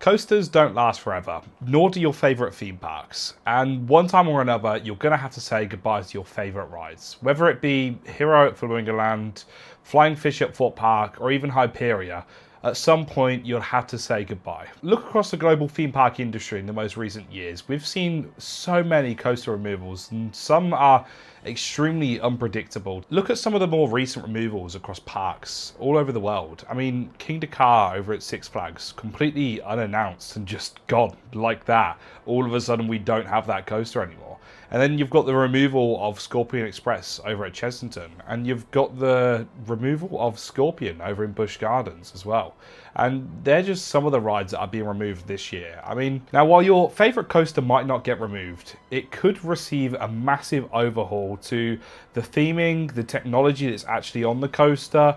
Coasters don't last forever, nor do your favourite theme parks. And one time or another, you're going to have to say goodbye to your favourite rides. Whether it be Hero at Flamingo Land, Flying Fish at Fort Park, or even Hyperia, at some point you'll have to say goodbye. Look across the global theme park industry in the most recent years. We've seen so many coaster removals, and some are extremely unpredictable. Look at some of the more recent removals across parks all over the world. I mean, Kingda Ka over at Six Flags, completely unannounced and just gone like that. All of a sudden we don't have that coaster anymore. And then you've got the removal of Scorpion Express over at Chessington, and you've got the removal of Scorpion over in Busch Gardens as well. And they're just some of the rides that are being removed this year. I mean, now while your favourite coaster might not get removed, it could receive a massive overhaul to the theming, the technology that's actually on the coaster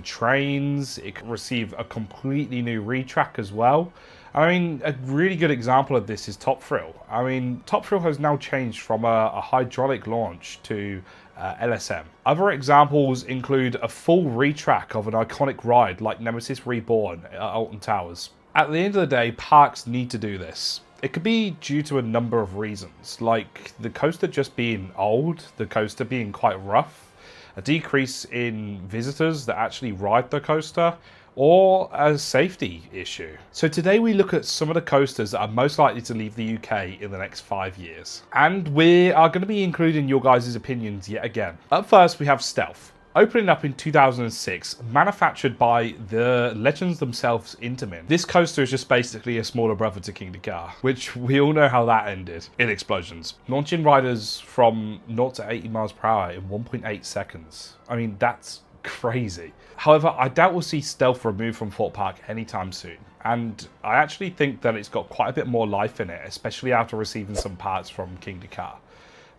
trains. It could receive a completely new retrack as well. I mean, a really good example of this is Top Thrill. I mean, Top Thrill has now changed from a hydraulic launch to LSM. Other examples include a full retrack of an iconic ride like Nemesis Reborn at Alton Towers. At the end of the day, parks need to do this. It could be due to a number of reasons, like the coaster just being old, the coaster being quite rough, a decrease in visitors that actually ride the coaster, or a safety issue. So today we look at some of the coasters that are most likely to leave the UK in the next 5 years. And we are going to be including your guys' opinions yet again. Up first we have Stealth. Opening up in 2006, manufactured by the legends themselves, Intamin. This coaster is just basically a smaller brother to Kingda Ka, which we all know how that ended, in explosions. Launching riders from 0 to 80 miles per hour in 1.8 seconds. I mean, that's crazy. However, I doubt we'll see Stealth removed from Fort Park anytime soon. And I actually think that it's got quite a bit more life in it, especially after receiving some parts from Kingda Ka.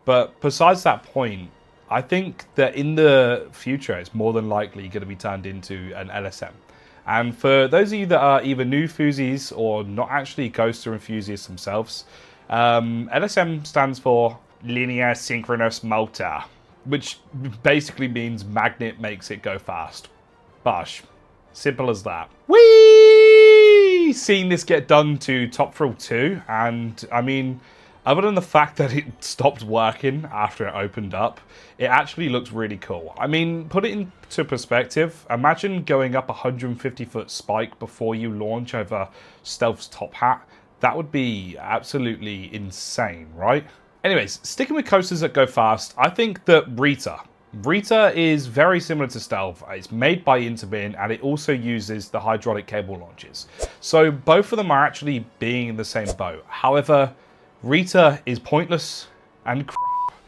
But besides that point, I think that in the future, it's more than likely going to be turned into an LSM. And for those of you that are either new foosies or not actually coaster enthusiasts themselves, LSM stands for Linear Synchronous Motor, which basically means magnet makes it go fast. Bosh. Simple as that. Whee! Seen this get done to Top Thrill 2, and I mean, other than the fact that it stopped working after it opened up, it actually looks really cool. I mean, put it into perspective. Imagine going up a 150-foot spike before you launch over Stealth's top hat. That would be absolutely insane, right? Anyways, sticking with coasters that go fast, I think that Rita is very similar to Stealth. It's made by Intamin, and it also uses the hydraulic cable launches. So both of them are actually being in the same boat. However, Rita is pointless and crap,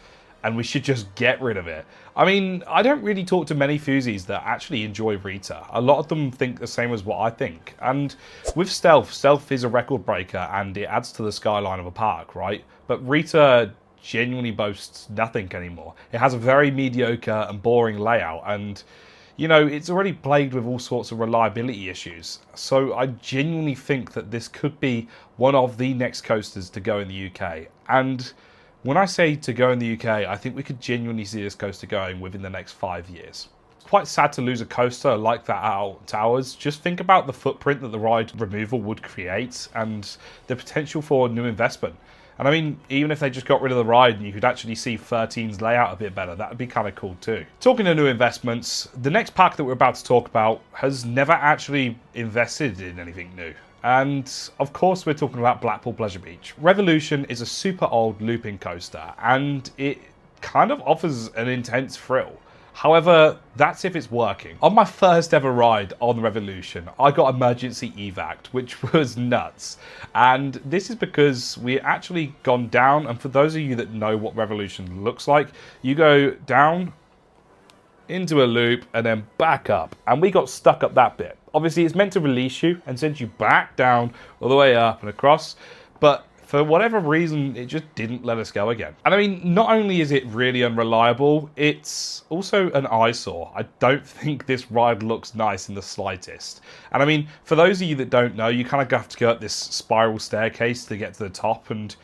and we should just get rid of it. I mean, I don't really talk to many foosies that actually enjoy Rita. A lot of them think the same as what I think. And with Stealth is a record breaker, and it adds to the skyline of a park, right? But Rita genuinely boasts nothing anymore. It has a very mediocre and boring layout, and you know, it's already plagued with all sorts of reliability issues. So I genuinely think that this could be one of the next coasters to go in the UK. And when I say to go in the UK, I think we could genuinely see this coaster going within the next 5 years. It's quite sad to lose a coaster like that at Alton Towers. Just think about the footprint that the ride removal would create and the potential for new investment. And I mean, even if they just got rid of the ride and you could actually see 13's layout a bit better, that would be kind of cool too. Talking of new investments, the next park that we're about to talk about has never actually invested in anything new. And of course, we're talking about Blackpool Pleasure Beach. Revolution is a super old looping coaster, and it kind of offers an intense thrill. However, that's if it's working. On my first ever ride on Revolution, I got emergency evac, which was nuts. And this is because we actually gone down, and for those of you that know what Revolution looks like, you go down into a loop and then back up. And we got stuck up that bit. Obviously, it's meant to release you and send you back down all the way up and across, but for whatever reason, it just didn't let us go again. And I mean, not only is it really unreliable, it's also an eyesore. I don't think this ride looks nice in the slightest. And I mean, for those of you that don't know, you kind of have to go up this spiral staircase to get to the top. And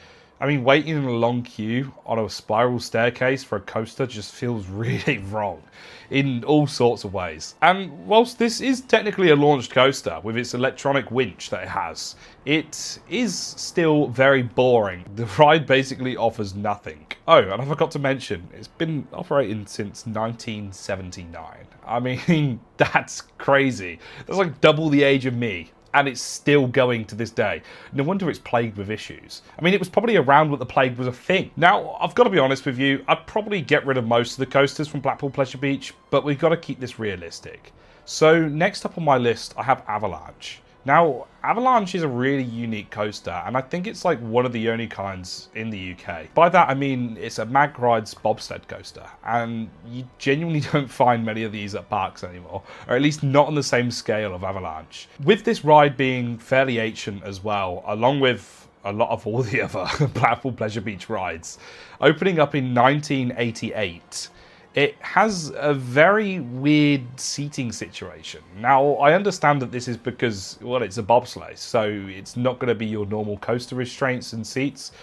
I mean, waiting in a long queue on a spiral staircase for a coaster just feels really wrong in all sorts of ways. And whilst this is technically a launched coaster with its electronic winch that it has, it is still very boring. The ride basically offers nothing. Oh, and I forgot to mention, it's been operating since 1979. I mean, that's crazy. That's like double the age of me. And it's still going to this day. No wonder it's plagued with issues. I mean, it was probably around when the plague was a thing. Now, I've got to be honest with you, I'd probably get rid of most of the coasters from Blackpool Pleasure Beach, but we've got to keep this realistic. So, next up on my list, I have Avalanche. Now, Avalanche is a really unique coaster, and I think it's like one of the only kinds in the UK. By that I mean it's a Mag Rides bobsled coaster, and you genuinely don't find many of these at parks anymore, or at least not on the same scale of Avalanche. With this ride being fairly ancient as well, along with a lot of all the other Blackpool Pleasure Beach rides, opening up in 1988, it has a very weird seating situation. Now, I understand that this is because, well, it's a bobsleigh, so it's not going to be your normal coaster restraints and seats,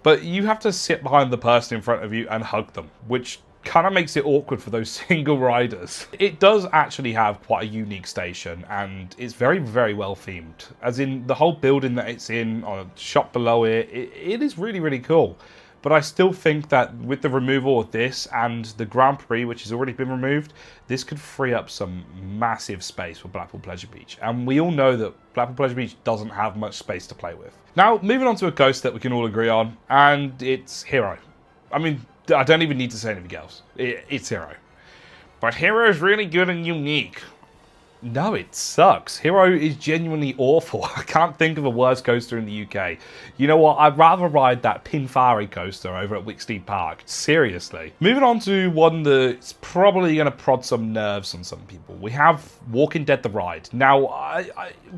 but you have to sit behind the person in front of you and hug them, which kind of makes it awkward for those single riders. It does actually have quite a unique station, and it's very, very well themed. As in, the whole building that it's in, or a shop below it, it is really, really cool. But I still think that with the removal of this and the Grand Prix, which has already been removed, this could free up some massive space for Blackpool Pleasure Beach. And we all know that Blackpool Pleasure Beach doesn't have much space to play with. Now, moving on to a coaster that we can all agree on, and it's Hero. I mean, I don't even need to say anything else. It's Hero. But Hero is really good and unique. No, it sucks. Hero is genuinely awful. I can't think of a worse coaster in the UK. You know what? I'd rather ride that Pinfari coaster over at Wicksteed Park. Seriously. Moving on to one that's probably going to prod some nerves on some people. We have Walking Dead the Ride. Now,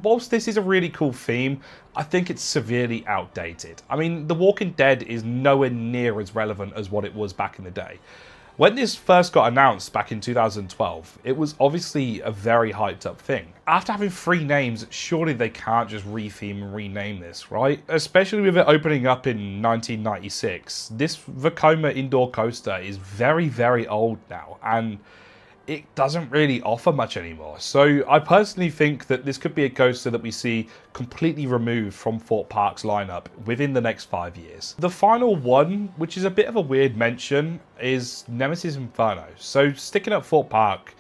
whilst this is a really cool theme, I think it's severely outdated. I mean, The Walking Dead is nowhere near as relevant as what it was back in the day. When this first got announced back in 2012, it was obviously a very hyped up thing. After having 3 names, surely they can't just retheme and rename this, right? Especially with it opening up in 1996. This Vekoma indoor coaster is very, very old now, and it doesn't really offer much anymore. So I personally think that this could be a coaster that we see completely removed from Thorpe Park's lineup within the next 5 years. The final one, which is a bit of a weird mention, is Nemesis Inferno. So sticking at Thorpe Park,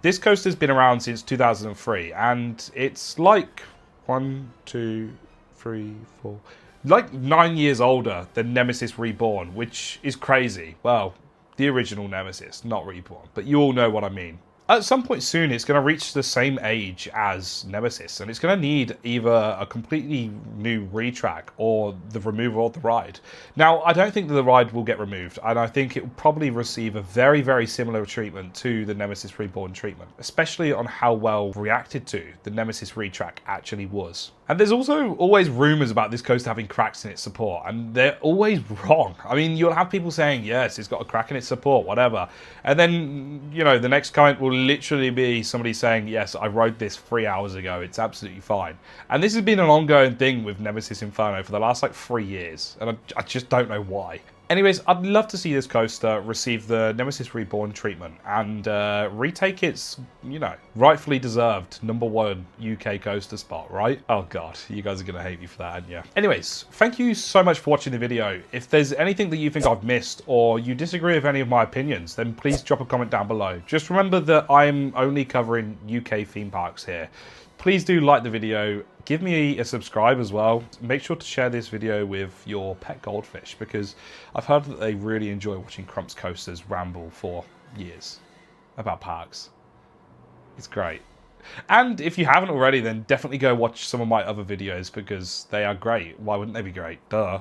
this coaster's been around since 2003, and it's like 1, 2, 3, 4, like 9 years older than Nemesis Reborn, which is crazy. Well, the original Nemesis, not Reborn, but you all know what I mean. At some point soon, it's going to reach the same age as Nemesis, and it's going to need either a completely new retrack or the removal of the ride. Now, I don't think that the ride will get removed, and I think it will probably receive a very, very similar treatment to the Nemesis Reborn treatment, especially on how well reacted to the Nemesis retrack actually was. And there's also always rumours about this coaster having cracks in its support, and they're always wrong. I mean, you'll have people saying, yes, it's got a crack in its support, whatever. And then, you know, the next comment will literally be somebody saying, yes, I rode this 3 hours ago, it's absolutely fine. And this has been an ongoing thing with Nemesis Inferno for the last, like, 3 years. And I just don't know why. Anyways, I'd love to see this coaster receive the Nemesis Reborn treatment and retake its, you know, rightfully deserved #1 UK coaster spot, right? Oh god, you guys are going to hate me for that, aren't you? Anyways, thank you so much for watching the video. If there's anything that you think I've missed or you disagree with any of my opinions, then please drop a comment down below. Just remember that I'm only covering UK theme parks here. Please do like the video, give me a subscribe as well. Make sure to share this video with your pet goldfish because I've heard that they really enjoy watching Crump's Coasters ramble for years about parks. It's great. And if you haven't already, then definitely go watch some of my other videos because they are great. Why wouldn't they be great? Duh.